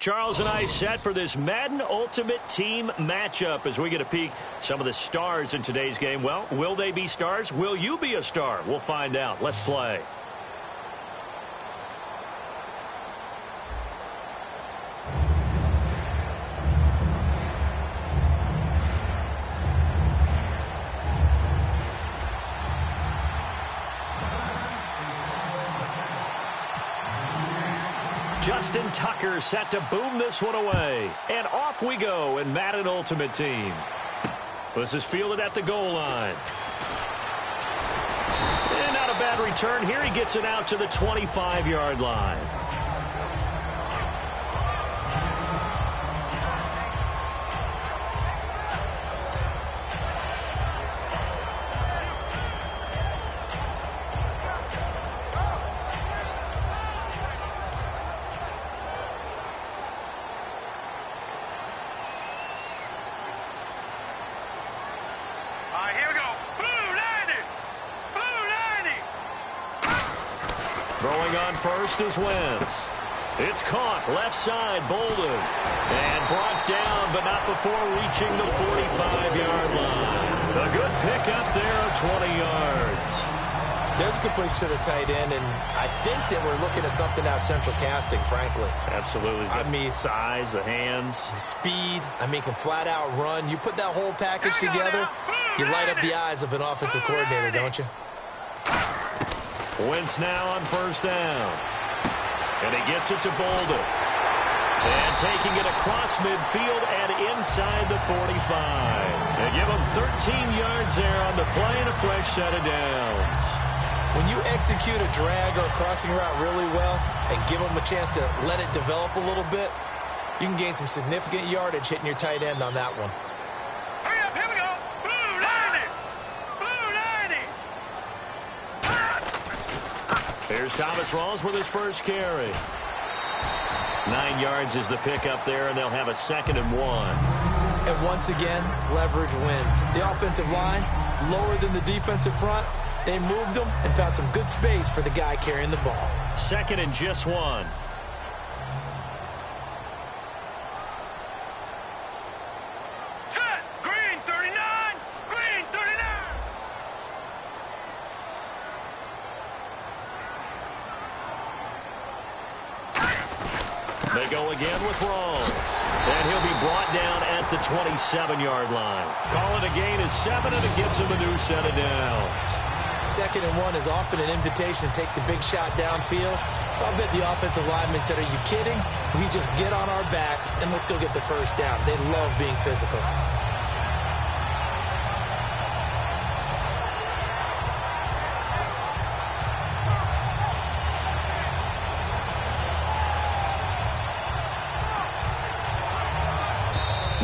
Charles and I set for this Madden Ultimate Team matchup as we get a peek some of the stars in today's game. Well, will they be stars? Will you be a star? We'll find out. Let's play. Justin Tucker set to boom this one away. And off we go in Madden Ultimate Team. This is fielded at the goal line. And not a bad return here. He gets it out to the 25-yard line. Throwing on first is Wentz. It's caught left side, Bolden. And brought down, but not before reaching the 45-yard line. A good pickup there of 20 yards. There's a good push to the tight end, and I think that we're looking at something out of central casting, frankly. Absolutely. I mean, size, the hands. Speed. I mean, can flat out run. You put that whole package together, you light up the eyes of an offensive coordinator, don't you? Wentz now on first down. And he gets it to Bolden. And taking it across midfield and inside the 45. They give him 13 yards there on the play and a fresh set of downs. When you execute a drag or a crossing route really well and give them a chance to let it develop a little bit, you can gain some significant yardage hitting your tight end on that one. Hurry up, here we go. Blue 90. Blue 90. Here's Thomas Rawls with his first carry. 9 yards is the pickup there, and they'll have a 2nd and 1. And once again, leverage wins. The offensive line, lower than the defensive front. They moved them and found some good space for the guy carrying the ball. 2nd and just 1. Set. Green 39. Green 39. They go again with Rawls. And he'll be brought down at the 27-yard line. Call it a gain of 7, and it gets him a new set of downs. 2nd and 1 is often an invitation to take the big shot downfield. I'll bet the offensive lineman said, are you kidding? We just get on our backs and let's go get the first down. They love being physical.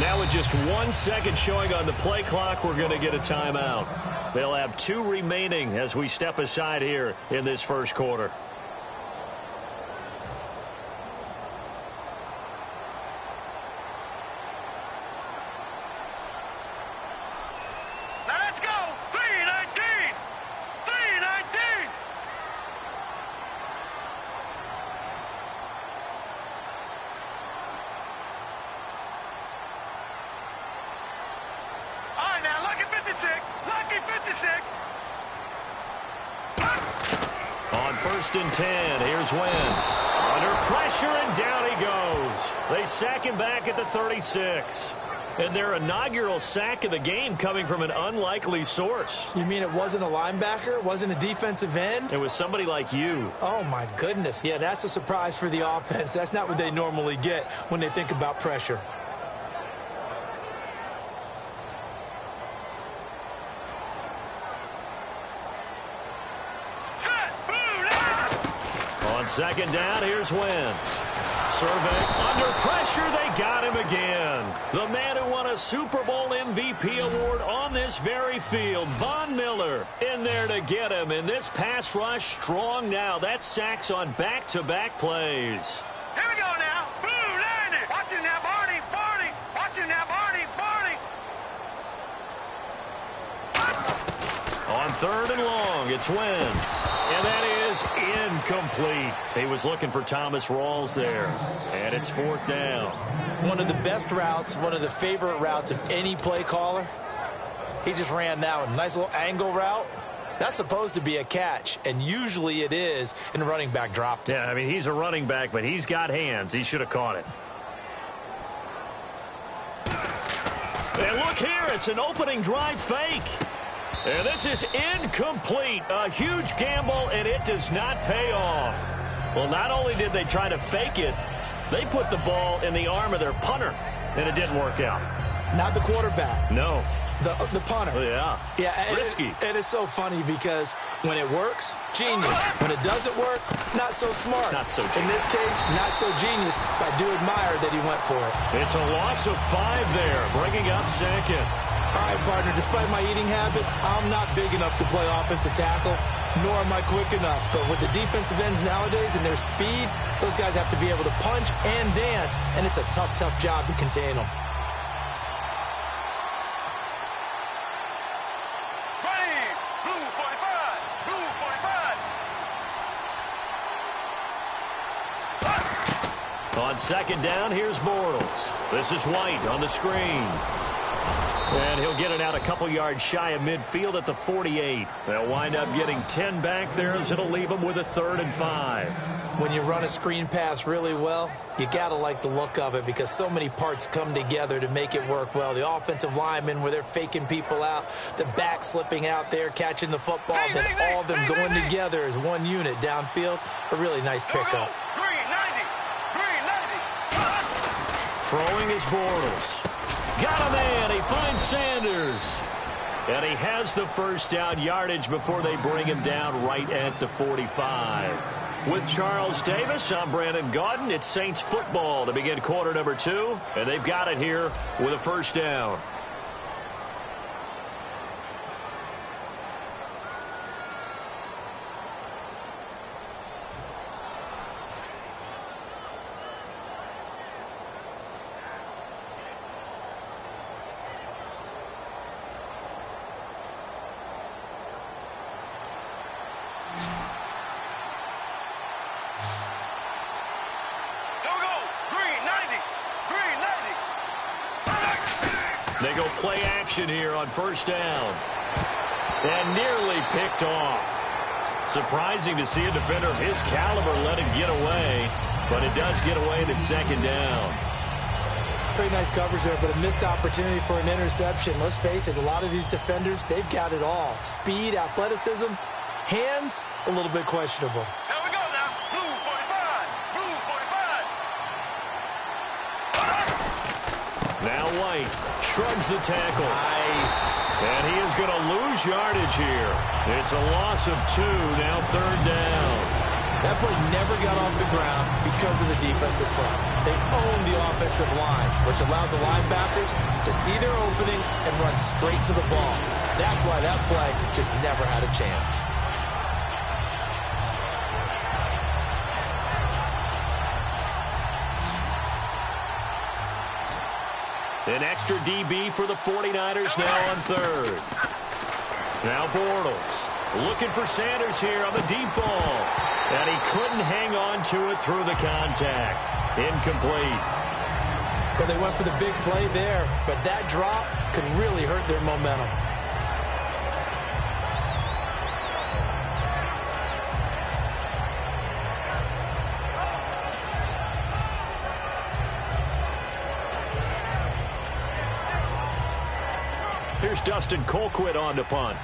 Now with just 1 second showing on the play clock, we're going to get a timeout. They'll have 2 remaining as we step aside here in this first quarter. Now let's go. 319. 319. All right, now lucky 56. Lucky 56. On 1st and 10, here's Wentz. Under pressure, and down he goes. They sack him back at the 36. And their inaugural sack of the game coming from an unlikely source. You mean it wasn't a linebacker? It wasn't a defensive end? It was somebody like you. Oh, my goodness. Yeah, that's a surprise for the offense. That's not what they normally get when they think about pressure. Set. Blue 90. On 2nd down, here's Wentz. Survey under pressure. They got him again. The man who won a Super Bowl MVP award on this very field, Von Miller, in there to get him. And this pass rush strong now. That sacks on back-to-back plays. Here we go now. Blue 90. Watch it now, Barney. Barney. Watch it now, Barney. Barney. On third and long, it's Wentz. And that is incomplete. He was looking for Thomas Rawls there. And it's fourth down. One of the best routes, one of the favorite routes of any play caller. He just ran that one. Nice little angle route. That's supposed to be a catch, and usually it is, and the running back dropped it. Yeah, I mean, he's a running back, but he's got hands. He should have caught it. And look here, it's an opening drive fake. And this is incomplete. A huge gamble, and it does not pay off. Well, not only did they try to fake it, they put the ball in the arm of their punter, and it didn't work out. Not the quarterback. No. The punter. Yeah. Yeah. Risky. And it's so funny because when it works, genius. When it doesn't work, not so smart. Not so genius. In this case, not so genius, but I do admire that he went for it. It's a loss of 5 there, bringing up second. All right, partner, despite my eating habits, I'm not big enough to play offensive tackle, nor am I quick enough. But with the defensive ends nowadays and their speed, those guys have to be able to punch and dance, and it's a tough, tough job to contain them. On second down, here's Bortles. This is White on the screen. And he'll get it out a couple yards shy of midfield at the 48. They'll wind up getting 10 back there as it'll leave them with a 3rd and 5. When you run a screen pass really well, you got to like the look of it because so many parts come together to make it work well. The offensive linemen where they're faking people out, the back slipping out there, catching the football, then all of them going together as one unit downfield. A really nice pickup. Throwing is Bortles. Got a man. He finds Sanders. And he has the first down yardage before they bring him down right at the 45. With Charles Davis, I'm Brandon Gaudin. It's Saints football to begin quarter number 2. And they've got it here with a first down. They go play action here on first down. And nearly picked off. Surprising to see a defender of his caliber let it get away. But it does get away at second down. Pretty nice coverage there, but a missed opportunity for an interception. Let's face it, a lot of these defenders, they've got it all. Speed, athleticism, hands, a little bit questionable. Here we go now. Blue 45. Blue 45. Now White shrugs the tackle. Nice. And he is going to lose yardage here. It's a loss of 2, now 3rd down. That play never got off the ground because of the defensive front. They owned the offensive line, which allowed the linebackers to see their openings and run straight to the ball. That's why that play just never had a chance. An extra DB for the 49ers now on 3rd. Now Bortles looking for Sanders here on the deep ball. And he couldn't hang on to it through the contact. Incomplete. Well, they went for the big play there, but that drop could really hurt their momentum. Here's Dustin Colquitt on to punt.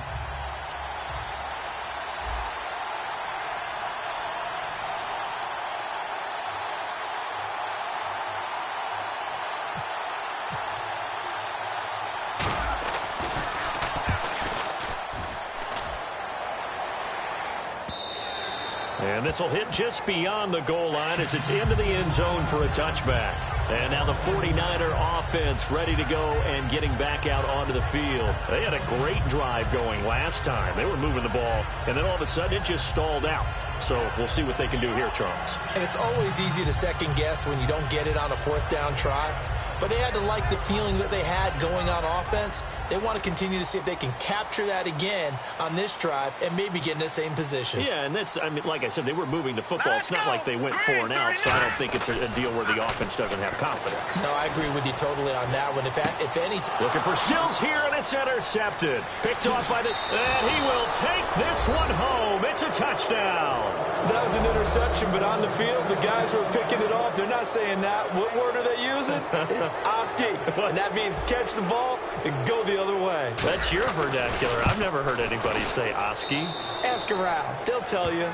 And this will hit just beyond the goal line as it's into the end zone for a touchback. And now the 49er offense ready to go and getting back out onto the field. They had a great drive going last time. They were moving the ball, and then all of a sudden it just stalled out. So we'll see what they can do here, Charles. And it's always easy to second guess when you don't get it on a 4th down try. But they had to like the feeling that they had going on offense, They want to continue to see if they can capture that again on this drive and maybe get in the same position. Yeah, and that's, I mean, like I said, they were moving the football. It's not like they went 4 and out, so I don't think it's a deal where the offense doesn't have confidence. No, I agree with you totally on that one. If anything. Looking for Stills here, and it's intercepted. Picked off by the, and he will take this one home. It's a touchdown. That was an interception, but on the field, the guys who are picking it off, they're not saying that. What word are they using? It's Oski, and that means catch the ball and go the other way. That's your vernacular. I've never heard anybody say Oski. Ask around. They'll tell you.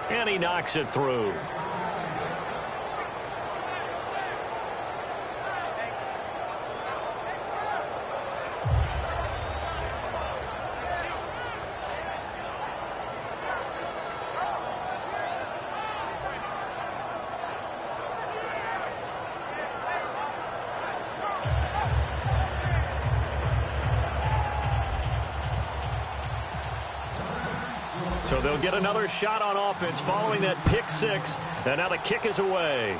And he knocks it through. So they'll get another shot on offense following that pick 6. And now the kick is away.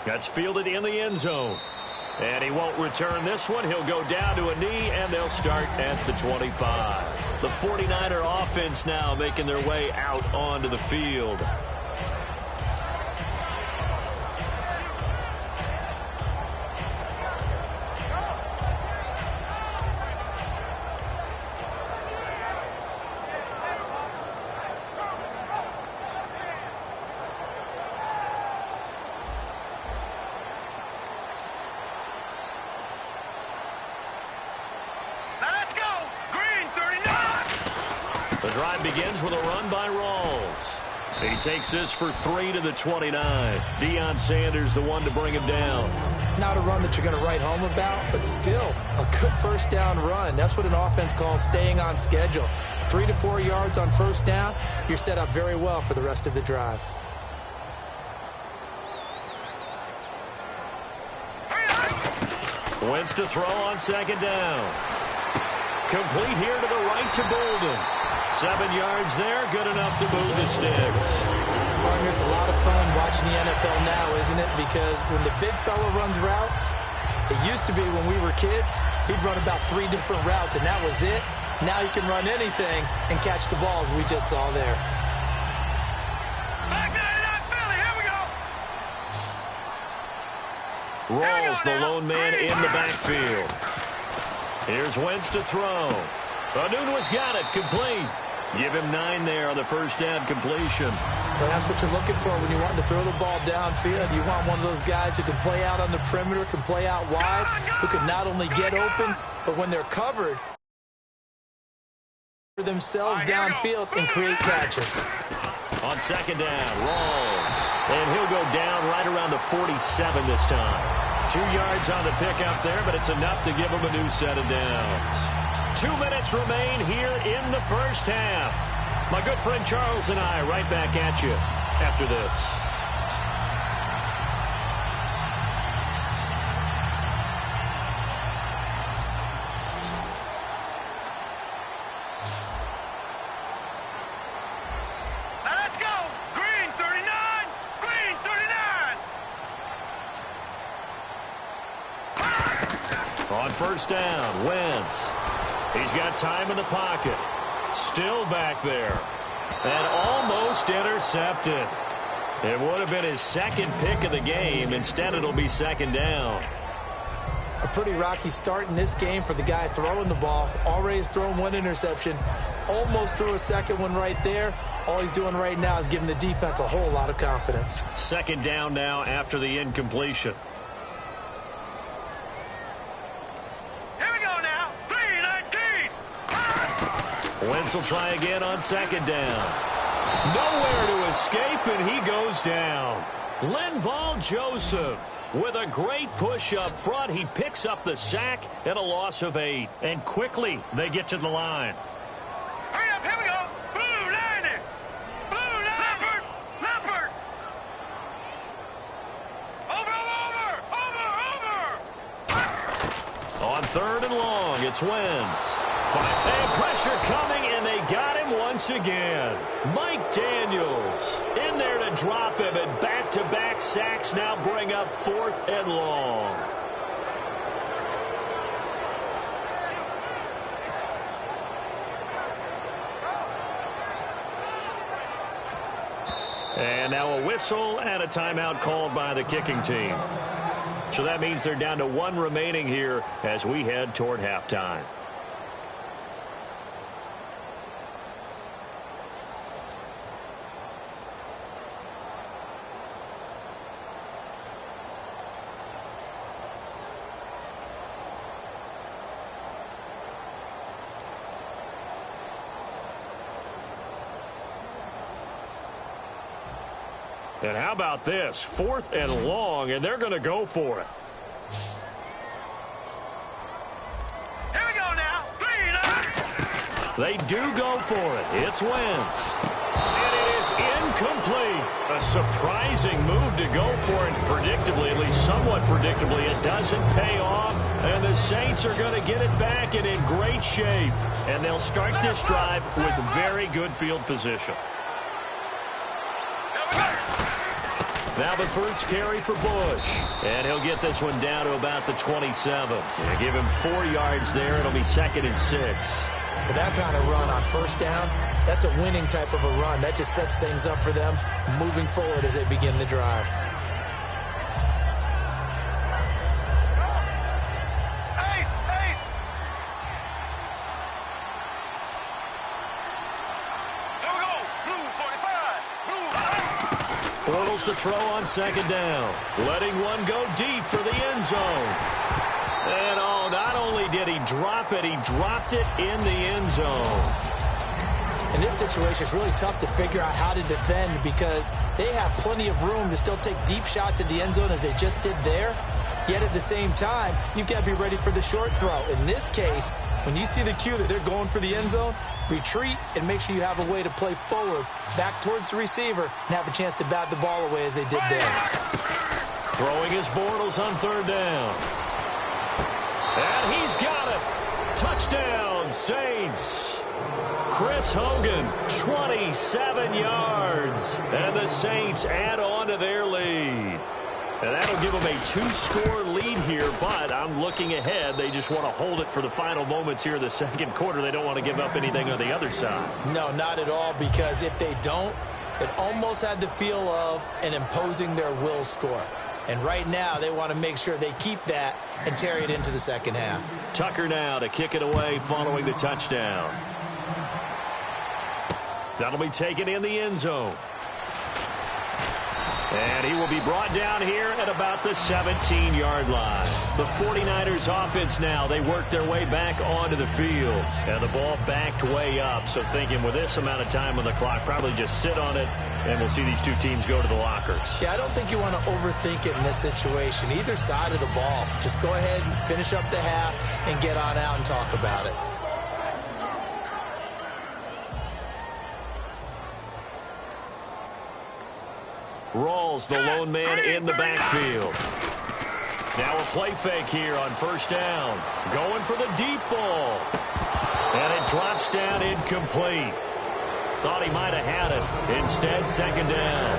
That's fielded in the end zone. And he won't return this one. He'll go down to a knee, and they'll start at the 25. The 49er offense now making their way out onto the field. The drive begins with a run by Rawls. He takes this for 3 to the 29. Deion Sanders, the one to bring him down. Not a run that you're going to write home about, but still a good first down run. That's what an offense calls staying on schedule. 3 to 4 yards on first down, you're set up very well for the rest of the drive. Wentz to throw on second down. Complete here to the right to Bolden. 7 yards there, good enough to move the sticks. Partner, it's a lot of fun watching the NFL now, isn't it? Because when the big fella runs routes, it used to be when we were kids, he'd run about 3 different routes, and that was it. Now he can run anything and catch the balls we just saw there. Rawls, the lone man in the backfield. Here's Wentz to throw. Anunua's got it, complete. Give him 9 there on the first down completion. Well, that's what you're looking for when you want to throw the ball downfield. You want one of those guys who can play out on the perimeter, can play out wide, who can not only get open, but when they're covered, themselves downfield and create catches. On second down, Rawls. And he'll go down right around the 47 this time. 2 yards on the pickup there, but it's enough to give him a new set of downs. 2 minutes remain here in the first half. My good friend Charles and I right back at you after this. Let's go! Green 39! Green 39! On first down, Wentz. He's got time in the pocket. Still back there. And almost intercepted. It would have been his second pick of the game. Instead, it'll be second down. A pretty rocky start in this game for the guy throwing the ball. Already has thrown 1 interception. Almost threw a second one right there. All he's doing right now is giving the defense a whole lot of confidence. Second down now after the incompletion. Wentz will try again on second down. Nowhere to escape, and he goes down. Linval Joseph with a great push up front. He picks up the sack and a loss of 8. And quickly, they get to the line. Hurry up, here we go. Blue line it. Blue line. Leopard. Over. On third and long, it's Wentz. And pressure coming, and they got him once again. Mike Daniels in there to drop him, and back-to-back sacks now bring up 4th and long. And now a whistle and a timeout called by the kicking team. So that means they're down to one remaining here as we head toward halftime. And how about this? 4th and long, and they're going to go for it. Here we go now. They do go for it. It's Wentz. And it is incomplete. A surprising move to go for it predictably, at least somewhat predictably. It doesn't pay off, and the Saints are going to get it back and in great shape. And they'll start this drive with very good field position. Now the first carry for Bush. And he'll get this one down to about the 27. They give him 4 yards there. It'll be 2nd and 6. But that kind of run on first down, that's a winning type of a run. That just sets things up for them moving forward as they begin the drive. To throw on 2nd down. Letting one go deep for the end zone. And oh, not only did he drop it, he dropped it in the end zone. In this situation, it's really tough to figure out how to defend because they have plenty of room to still take deep shots at the end zone as they just did there. Yet at the same time, you've got to be ready for the short throw. In this case, when you see the cue that they're going for the end zone, retreat and make sure you have a way to play forward, back towards the receiver, and have a chance to bat the ball away as they did there. Throwing his Bortles on 3rd down. And he's got it. Touchdown, Saints. Chris Hogan, 27 yards. And the Saints add on to their lead. And that'll give them a 2-score lead here, but I'm looking ahead. They just want to hold it for the final moments here in the second quarter. They don't want to give up anything on the other side. No, not at all, because if they don't, it almost had the feel of an imposing their will score. And right now, they want to make sure they keep that and carry it into the second half. Tucker now to kick it away following the touchdown. That'll be taken in the end zone. And he will be brought down here at about the 17-yard line. The 49ers offense now, they work their way back onto the field. And the ball backed way up. So thinking with this amount of time on the clock, probably just sit on it, and we'll see these two teams go to the lockers. Yeah, I don't think you want to overthink it in this situation. Either side of the ball. Just go ahead and finish up the half and get on out and talk about it. Rawls, the lone man in the backfield. Now a play fake here on 1st down. Going for the deep ball. And it drops down incomplete. Thought he might have had it. Instead, 2nd down.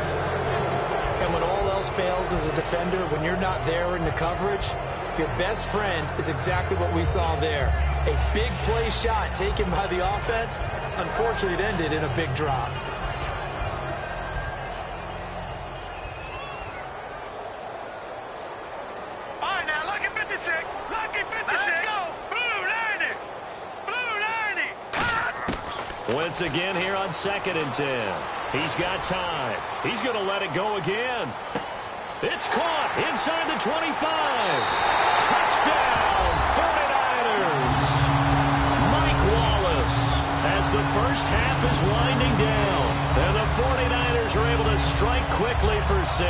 And when all else fails as a defender, when you're not there in the coverage, your best friend is exactly what we saw there. A big play shot taken by the offense. Unfortunately, it ended in a big drop. Wentz again here on 2nd and 10. He's got time. He's going to let it go again. It's caught inside the 25. Touchdown, 49ers. Mike Wallace as the first half is winding down. And the 49ers are able to strike quickly for 6.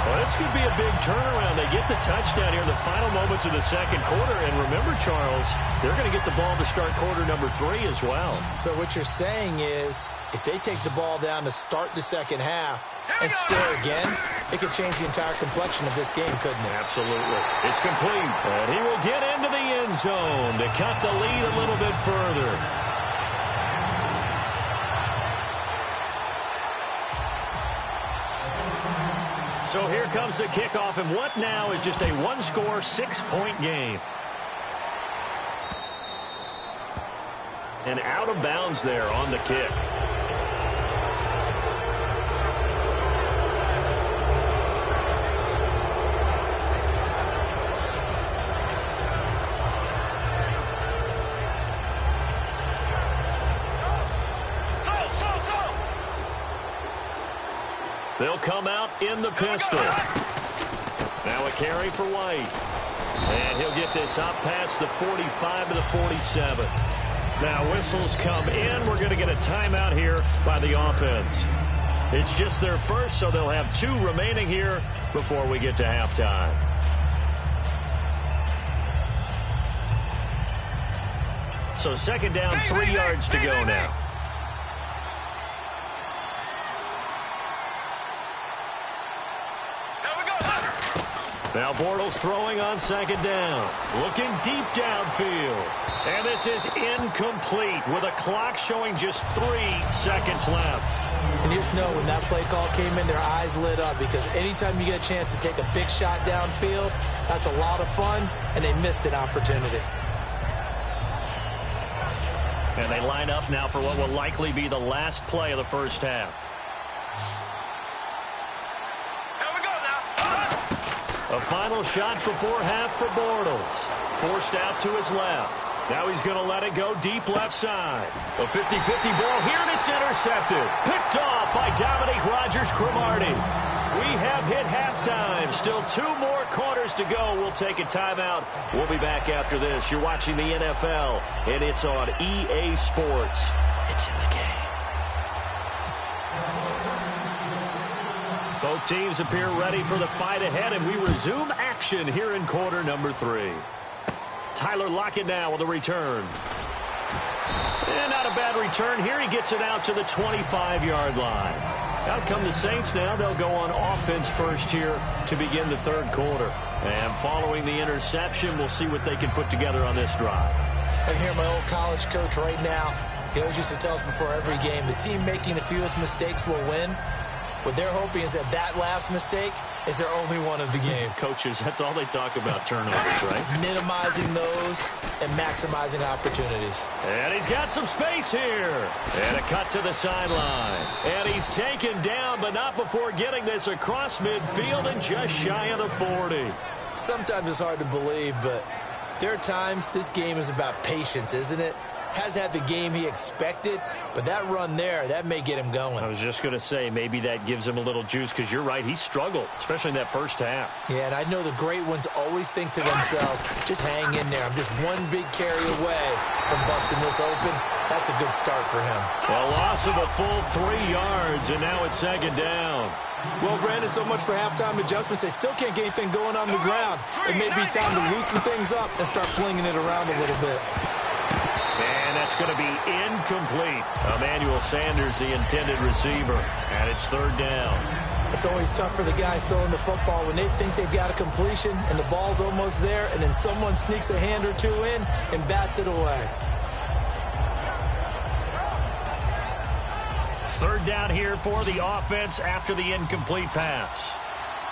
Well, this could be a big turnaround. They get the touchdown here in the final moments of the second quarter. And remember, Charles, they're going to get the ball to start quarter number 3 as well. So what you're saying is if they take the ball down to start the second half and score again, it could change the entire complexion of this game, couldn't it? Absolutely. It's complete. And he will get into the end zone to cut the lead a little bit further. So here comes the kickoff, and what now is just a one-score, 6-point game. And out of bounds there on the kick. They'll come out in the pistol. Now a carry for White. And he'll get this up past the 45 to the 47. Now whistles come in. We're going to get a timeout here by the offense. It's just their first, so they'll have 2 remaining here before we get to halftime. So second down, 3 yards to go now. Now Bortles throwing on second down. Looking deep downfield. And this is incomplete with a clock showing just 3 seconds left. And you just know when that play call came in, their eyes lit up, because anytime you get a chance to take a big shot downfield, that's a lot of fun, and they missed an opportunity. And they line up now for what will likely be the last play of the first half. A final shot before half for Bortles. Forced out to his left. Now he's going to let it go deep left side. A 50-50 ball here, and it's intercepted. Picked off by Dominique Rodgers-Cromartie. We have hit halftime. Still 2 more quarters to go. We'll take a timeout. We'll be back after this. You're watching the NFL, and it's on EA Sports. It's in the game. Both teams appear ready for the fight ahead, and we resume action here in quarter number 3. Tyler Lockett now with a return. And not a bad return here. He gets it out to the 25-yard line. Out come the Saints now. They'll go on offense first here to begin the third quarter. And following the interception, we'll see what they can put together on this drive. I hear my old college coach right now. He always used to tell us before every game, the team making the fewest mistakes will win. What they're hoping is that last mistake is their only one of the game. Coaches, that's all they talk about, turnovers, right? Minimizing those and maximizing opportunities. And he's got some space here. And a cut to the sideline. And he's taken down, but not before getting this across midfield and just shy of the 40. Sometimes it's hard to believe, but there are times this game is about patience, isn't it? Has had the game he expected, but that run there, that may get him going. I was just going to say, maybe that gives him a little juice, because you're right, he struggled, especially in that first half. Yeah, and I know the great ones always think to themselves, just hang in there. I'm just one big carry away from busting this open. That's a good start for him. A loss of a full 3 yards, and now it's second down. Well, Brandon, so much for halftime adjustments. They still can't get anything going on the ground. It may be time to loosen things up and start flinging it around a little bit. And that's going to be incomplete. Emmanuel Sanders, the intended receiver, and it's third down. It's always tough for the guys throwing the football when they think they've got a completion and the ball's almost there, and then someone sneaks a hand or 2 in and bats it away. Third down here for the offense after the incomplete pass.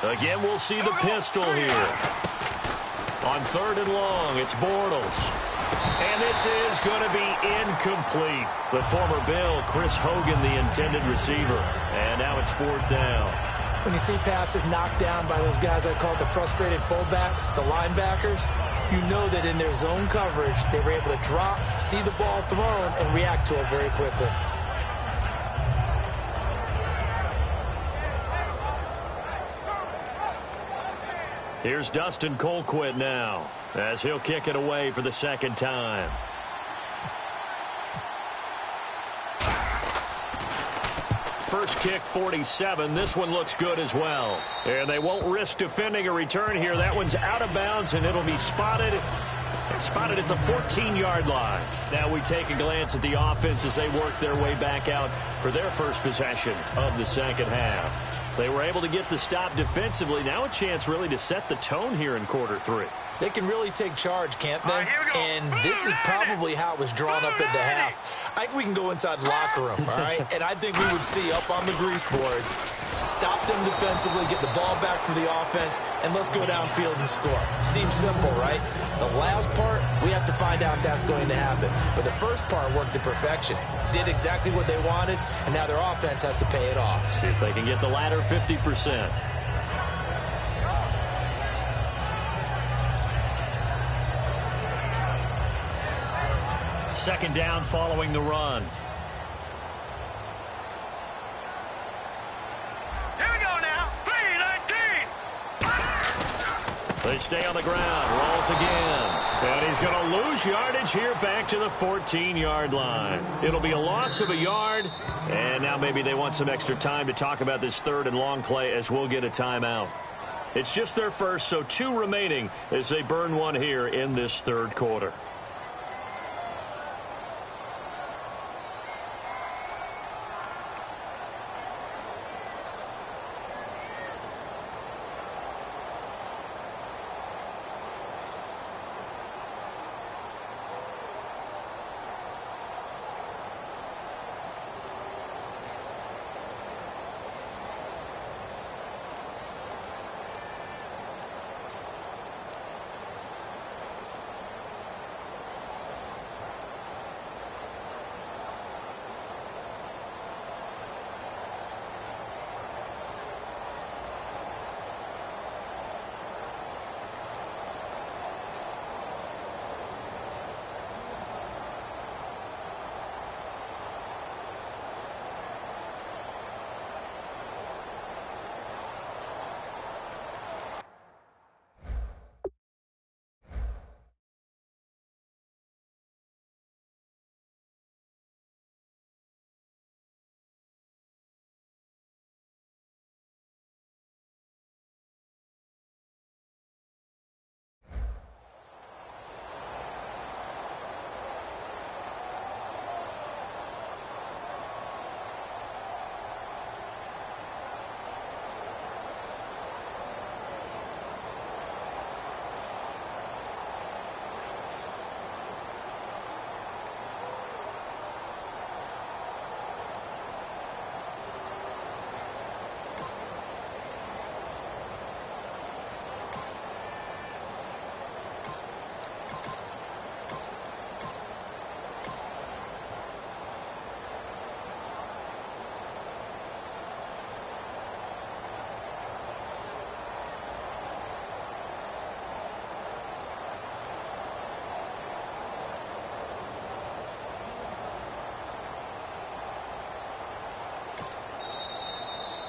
Again, we'll see the pistol here. On 3rd and long, it's Bortles. And this is going to be incomplete. The former Bill, Chris Hogan, the intended receiver. And now it's 4th down. When you see passes knocked down by those guys I call the frustrated fullbacks, the linebackers, you know that in their zone coverage, they were able to drop, see the ball thrown, and react to it very quickly. Here's Dustin Colquitt now, as he'll kick it away for the second time. First kick, 47. This one looks good as well. And they won't risk defending a return here. That one's out of bounds, and it'll be spotted at the 14-yard line. Now we take a glance at the offense as they work their way back out for their first possession of the second half. They were able to get the stop defensively. Now a chance really to set the tone here in quarter 3. They can really take charge, can't they? And this is probably how it was drawn up at the half. I think we can go inside the locker room, all right? And I think we would see up on the grease boards, stop them defensively, get the ball back for the offense, and let's go downfield and score. Seems simple, right? The last part, we have to find out if that's going to happen. But the first part worked to perfection. Did exactly what they wanted, and now their offense has to pay it off. See if they can get the latter 50%. Second down following the run. Here we go. They stay on the ground. Rolls again. And he's going to lose yardage here back to the 14-yard line. It'll be a loss of a yard. And now maybe they want some extra time to talk about this third and long play as we'll get a timeout. It's just their first, so 2 remaining as they burn one here in this third quarter.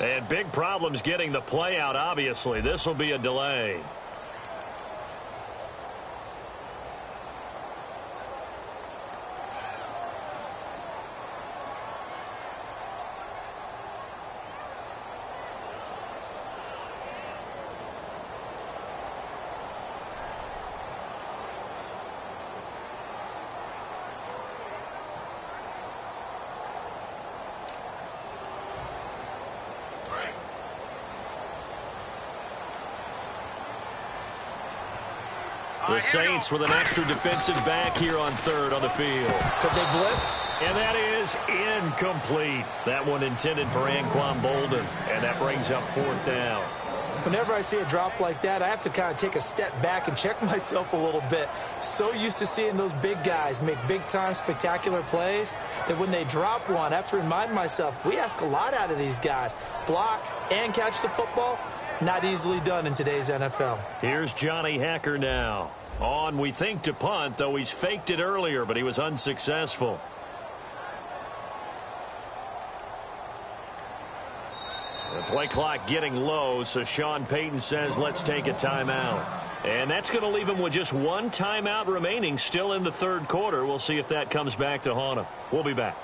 And big problems getting the play out, obviously. This will be a delay. The Saints with an extra defensive back here on third on the field. Could they blitz? And that is incomplete. That one intended for Anquan Bolden. And that brings up fourth down. Whenever I see a drop like that, I have to kind of take a step back and check myself a little bit. So used to seeing those big guys make big-time spectacular plays that when they drop one, I have to remind myself, we ask a lot out of these guys. Block and catch the football, not easily done in today's NFL. Here's Johnny Hacker now. On, we think, to punt, though he's faked it earlier, but he was unsuccessful. The play clock getting low, so Sean Payton says let's take a timeout. And that's going to leave him with just one timeout remaining still in the third quarter. We'll see if that comes back to haunt him. We'll be back.